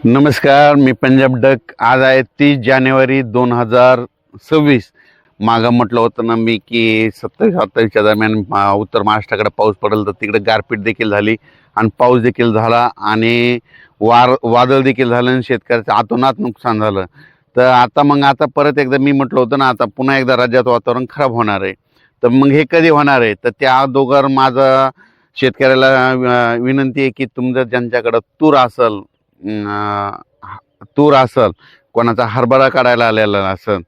नमस्कार, मी पंजाब डक. आज आहे 30 जानेवारी 2026. मागं म्हटलं होतं ना मी की 27-28च्या दरम्यान उत्तर महाराष्ट्राकडे पाऊस पडेल, तर तिकडे गारपीट देखील झाली आणि पाऊस देखील झाला आणि वादळ देखील झालं आणि शेतकऱ्याचं अतोनात नुकसान झालं. तर आता परत एकदा मी म्हटलं होतं ना, आता पुन्हा एकदा राज्यात वातावरण खराब होणार आहे. तर मग हे कधी होणार आहे? तर त्या अगोदर माझं शेतकऱ्याला विनंती आहे की तुमचं ज्यांच्याकडं तूर असल, कोणाचा हरभरा काढायला आलेला असेल,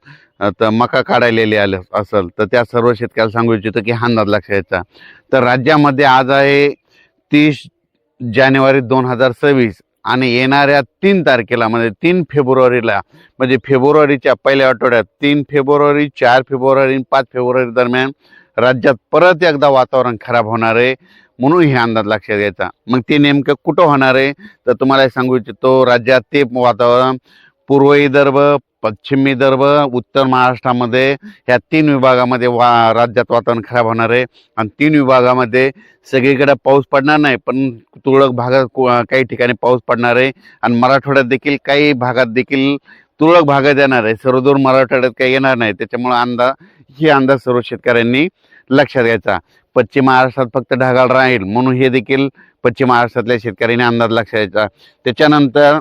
तर मका काढायलेली आले असेल, तर त्या सर्व शेतकऱ्याला सांगू इच्छितो की हा अंदाज लक्षात घ्यायचा. तर राज्यामध्ये आज आहे 30 जानेवारी 2026 आणि येणाऱ्या 3 तारखेला म्हणजे 3 फेब्रुवारीला, म्हणजे फेब्रुवारीच्या पहिल्या आठवड्यात 3 फेब्रुवारी, 4 फेब्रुवारी आणि 5 फेब्रुवारी दरम्यान राज्यात परत एकदा वातावरण खराब होणार आहे. म्हणून हे अंदाज लक्षात घ्यायचा. मग ते नेमकं कुठं होणार आहे? तर तुम्हाला सांगू इच्छितो, राज्यात ते वातावरण पूर्व विदर्भ, पश्चिम विदर्भ, उत्तर महाराष्ट्रामध्ये ह्या 3 विभागामध्ये राज्यात वातावरण खराब होणार आहे. आणि 3 विभागामध्ये सगळीकडे पाऊस पडणार नाही, पण तुरळक भागात काही ठिकाणी पाऊस पडणार आहे. आणि मराठवाड्यात देखील काही भागात देखील तुरळक भागात येणार आहे. सर्वदूर मराठवाड्यात काही येणार नाही. त्याच्यामुळे ही अंदाज सर्व शेतकऱ्यांनी लक्षात घ्यायचा. पश्चिम महाराष्ट्रात फक्त ढगाळ राहील, म्हणून हे देखील पश्चिम महाराष्ट्रातल्या शेतकऱ्यांनी अंदाज लक्षात घ्यायचा. त्याच्यानंतर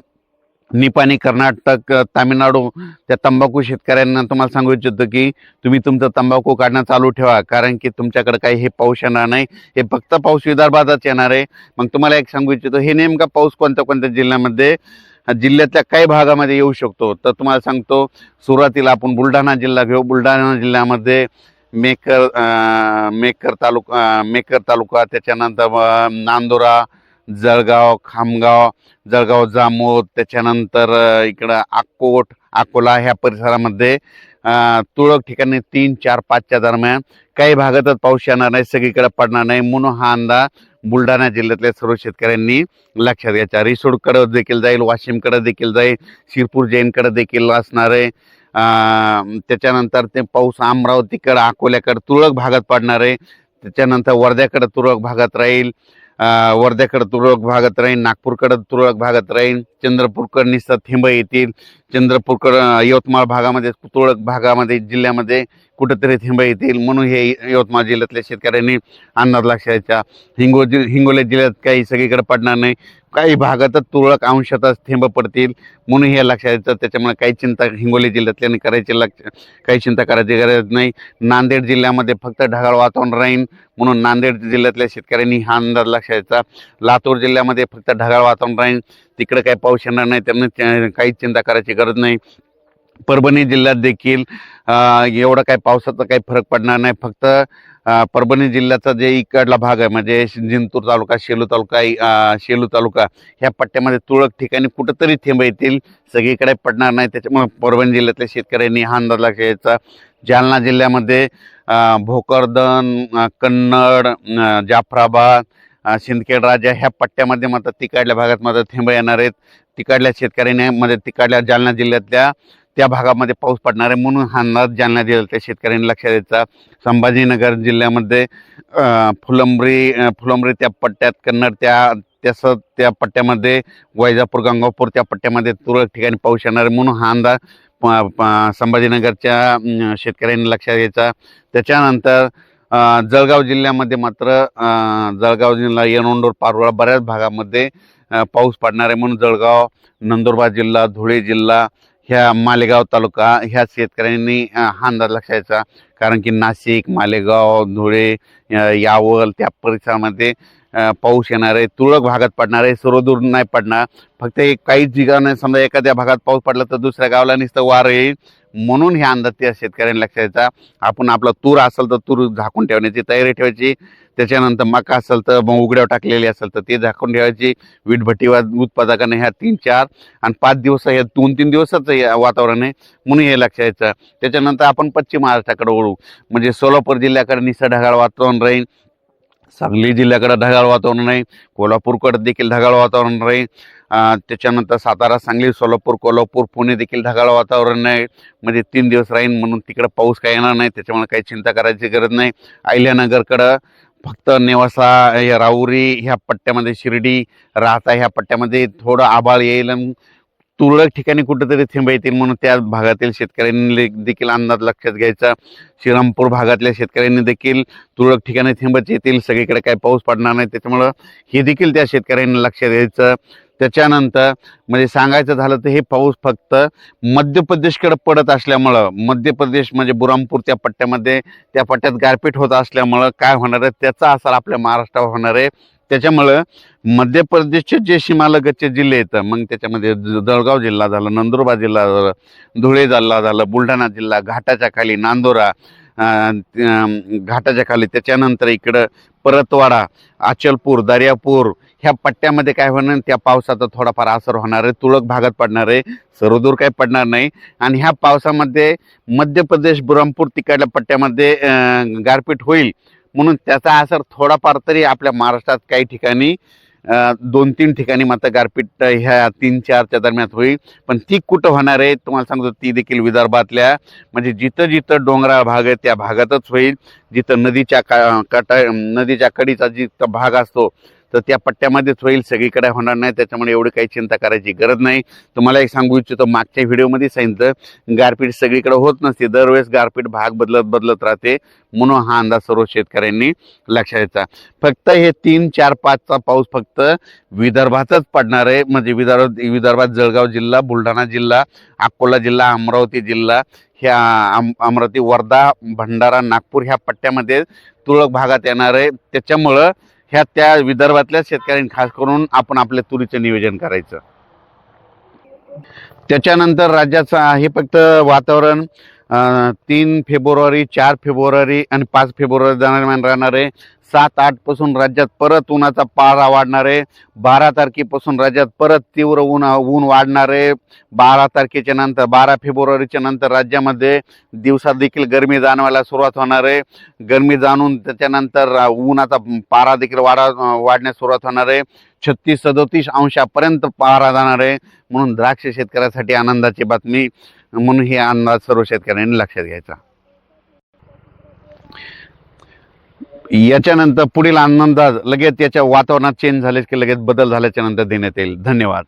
निपाणी, कर्नाटक, तामिळनाडू त्या तंबाखू शेतकऱ्यांना तुम्हाला सांगू इच्छितो की तुम्ही तुमचं तंबाखू काढणं चालू ठेवा, कारण की तुमच्याकडे काही हे पाऊस येणार नाही. हे फक्त पाऊस विदर्भातच येणार आहे. मग तुम्हाला एक सांगू इच्छितो, हे नेमका पाऊस कोणत्या कोणत्या जिल्ह्यातल्या काही भागामध्ये येऊ शकतो. तर तुम्हाला सांगतो, सुरुवातीला आपण बुलढाणा जिल्हा घेऊ. बुलढाणा जिल्ह्यामध्ये मेकर तालुका, त्याच्यानंतर नांदुरा, जळगाव, खामगाव, जळगाव जामोद, त्याच्यानंतर इकडं अकोला ह्या परिसरामध्ये तुरळक ठिकाणी 3, 4, 5च्या दरम्यान काही भागातच पाऊस येणार नाही, सगळीकडे पडणार नाही. म्हणून हा अंदाज बुलढाणा जिल्ह्यातल्या सर्व शेतकऱ्यांनी लक्षात घ्यायचा. रिसोडकडे देखील जाईल, वाशिमकडे देखील जाईल, शिरपूर जैनकडे देखील असणार आहे. त्याच्यानंतर ते पाऊस अमरावतीकडे, अकोल्याकडे तुरळक भागात पडणार आहे. त्याच्यानंतर वर्ध्याकडे तुरळक भागात राहील, नागपूरकडे तुरळक भागात राहील, चंद्रपूरकडे निसर्ग थेंब येतील, यवतमाळ भागामध्ये तुरळक भागामध्ये जिल्ह्यामध्ये कुठेतरी थेंब येतील. म्हणून हे यवतमाळ जिल्ह्यातल्या शेतकऱ्यांनी अंदाज लक्षात घ्यायचा. हिंगोली जिल्ह्यात काही सगळीकडे पडणार नाही, काही भागातच तुरळक अंशातच थेंब पडतील. म्हणून हे लक्षात घ्यायचं. त्याच्यामुळे हिंगोली जिल्ह्यातल्यानी काही चिंता करायची गरज नाही. नांदेड जिल्ह्यामध्ये फक्त ढगाळ वातावरण राहील, म्हणून नांदेड जिल्ह्यातल्या शेतकऱ्यांनी हा अंदाज लक्षात घ्यायचा. लातूर जिल्ह्यामध्ये फक्त ढगाळ वातावरण राहील, तिकडे काही पाऊस येणार नाही, त्यांना काहीच चिंता करायची गरज नाही. परभणी जिल्ह्यात देखील एवढा काही पावसाचा काही फरक पडणार नाही. फक्त परभणी जिल्ह्याचा जे इकडला भाग आहे, म्हणजे जिंतूर तालुका, शेलू तालुका ह्या पट्ट्यामध्ये तुरळक ठिकाणी कुठंतरी थेंब येतील, सगळीकडे पडणार नाही. त्याच्यामुळे परभणी जिल्ह्यातल्या शेतकऱ्यांनी हा अंदाज लक्षात घ्यायचा. जालना जिल्ह्यामध्ये भोकरदन, कन्नड, जाफराबाद, सिंदखेड राजा ह्या पट्ट्यामध्ये मात्र तिकडल्या भागात मात्र थेंब येणार आहेत. तिकडल्या शेतकऱ्यांनी म्हणजे तिकडल्या जालना जिल्ह्यातल्या त्या भागामध्ये पाऊस पडणार आहे. म्हणून हा अंदाज जालना जिल्ह्यातल्या शेतकऱ्यांनी लक्षात द्यायचा. संभाजीनगर जिल्ह्यामध्ये फुलंब्री त्या पट्ट्यात, कन्नड त्या पट्ट्यामध्ये, वैजापूर, गंगापूर त्या पट्ट्यामध्ये तुरळक ठिकाणी पाऊस येणार आहे. म्हणून हा अंदाज संभाजीनगरच्या शेतकऱ्यांनी लक्षात घ्यायचा. त्याच्यानंतर जळगाव जिल्ह्यामध्ये मात्र जळगाव जिल्हा, येरवंडोर, पारोळा बऱ्याच भागामध्ये पाऊस पडणार आहे. म्हणून जळगाव, नंदुरबार जिल्हा, धुळे जिल्हा, ह्या मालेगाव तालुका ह्या शेतकऱ्यांनी हा अंदाज लक्षात घ्यायचा. कारण की नाशिक, मालेगाव, धुळे, यावल त्या परिसरामध्ये पाऊस येणार आहे, तुरळक भागात पडणार आहे, सर्वदूर नाही पडणार. फक्त काही ठिकाणी समजा एखाद्या भागात पाऊस पडला तर दुसऱ्या गावाला नुसतं वार येईल. म्हणून हे अंदाज त्या शेतकऱ्यांनी लक्षात घ्यायचा. आपण आपला तूर असेल तर तूर झाकून ठेवण्याची तयारी ठेवायची. त्याच्यानंतर मका असेल तर मग उघड्यावर टाकलेली असेल तर ते झाकून ठेवायची. वीटभट्टीवर उत्पादकांना ह्या 3, 4 आणि 5 दिवस, हे 2-3 दिवसाचं वातावरण आहे, म्हणून हे लक्षात घ्यायचं. त्याच्यानंतर आपण पश्चिम महाराष्ट्राकडे वळू. म्हणजे सोलापूर जिल्ह्याकडे निसर्ग ढगाळ वातावरण राहील, सांगली जिल्ह्याकडे ढगाळ वातावरण राहील, कोल्हापूरकडे देखील ढगाळ वातावरण राहील. त्याच्यानंतर सातारा, सांगली, सोलापूर, कोल्हापूर, पुणे देखील ढगाळ वातावरण नाही, म्हणजे 3 दिवस राहील. म्हणून तिकडे पाऊस काही येणार नाही, त्याच्यामुळे काही चिंता करायची गरज नाही. अहिल्यानगरकडं फक्त नेवासा, राहुरी ह्या पट्ट्यामध्ये, शिर्डी, राहता ह्या पट्ट्यामध्ये थोडं आभाळ येईल आणि तुरळक ठिकाणी कुठेतरी थेंब येतील म्हणून त्या भागातील शेतकऱ्यांनी देखील अंदाज लक्षात घ्यायचा. श्रीरामपूर भागातल्या शेतकऱ्यांनी देखील तुरळक ठिकाणी थेंबच येतील, सगळीकडे काही पाऊस पडणार नाही, त्याच्यामुळं हे देखील त्या शेतकऱ्यांनी लक्षात घ्यायचं. त्याच्यानंतर म्हणजे सांगायचं झालं तर हे पाऊस फक्त मध्य प्रदेशकडे पडत असल्यामुळं, मध्य प्रदेश म्हणजे बुरामपूर त्या पट्ट्यामध्ये, त्या पट्ट्यात गारपीट होत असल्यामुळं काय होणार आहे, त्याचा असर आपल्या महाराष्ट्रावर होणार आहे. त्याच्यामुळं मध्य प्रदेशचे जे सीमालगतचे जिल्हे आहेत, मग त्याच्यामध्ये जळगाव जिल्हा झालं, नंदुरबार जिल्हा झालं, धुळे जिल्हा झालं, बुलढाणा जिल्हा, घाटाच्या खाली नांदोरा, घाटाच्या खाली, त्याच्यानंतर इकडं परतवाडा, अचलपूर, दर्यापूर ह्या पट्ट्यामध्ये काय होणार, त्या पावसाचा थोडाफार असर होणार आहे, तुरळक भागात पडणार आहे, सर्वदूर काही पडणार नाही. आणि ह्या पावसामध्ये मध्य प्रदेश बुरहानपूर तिकडल्या पट्ट्यामध्ये गारपीट होईल, म्हणून त्याचा असर थोडाफार तरी आपल्या महाराष्ट्रात काही ठिकाणी 2-3 ठिकाणी मात्र गारपीट ह्या 3-4च्या दरम्यान होईल. पण ती कुठं होणार आहे तुम्हाला सांगतो, ती देखील विदर्भातल्या म्हणजे जिथं जिथं डोंगराळ भाग आहे त्या भागातच होईल. जिथं नदीच्या कडीचा जिथं भाग असतो तर त्या पट्ट्यामध्येच होईल, सगळीकडे होणार नाही. त्याच्यामुळे एवढी काही चिंता करायची गरज नाही. तुम्हाला एक सांगू इच्छितो, मागच्या व्हिडिओमध्ये सांगितलं गारपीट सगळीकडे होत नसते, दरवेळेस गारपीट भाग बदलत राहते, म्हणून हा अंदाज सर्व शेतकऱ्यांनी लक्षात घ्यायचा. फक्त हे 3, 4, 5चा पाऊस फक्त विदर्भातच पडणार आहे. म्हणजे विदर्भात जळगाव जिल्हा, बुलढाणा जिल्हा, अकोला जिल्हा, अमरावती जिल्हा, ह्या अमरावती, वर्धा, भंडारा, नागपूर ह्या पट्ट्यामध्ये तुरळक भागात येणार आहे. त्याच्यामुळं ह्या त्या विदर्भातल्या शेतकऱ्यांनी खास करून आपण आपल्या तुरीचं नियोजन करायचं. त्याच्यानंतर राज्याचं हे फक्त वातावरण 3 फेब्रुवारी, 4 फेब्रुवारी आणि 5 फेब्रुवारी दरम्यान राहणार आहे. 7-8 पासून राज्यात परत उन्हाचा पारा वाढणार आहे. 12 तारखेपासून राज्यात परत तीव्र ऊन वाढणार आहे. 12 तारखेच्या नंतर, 12 फेब्रुवारीच्या नंतर राज्यामध्ये दिवसात देखील गरमी जाणवायला सुरुवात होणार आहे. गरमी जाणून त्याच्यानंतर उन्हाचा पारा देखील वाढण्यास सुरुवात होणार आहे. 36-37 अंशापर्यंत पारा जाणार आहे. म्हणून द्राक्ष शेतकऱ्यासाठी आनंदाची बातमी, म्हणून हे अंदाज सर्व शेतकऱ्यांनी लक्षात घ्यायचा. याच्यानंतर पुढील अंदाज लगेच याच्या वातावरणात चेंज झाले की लगेच बदल झाल्याच्या नंतर देण्यात येईल. धन्यवाद.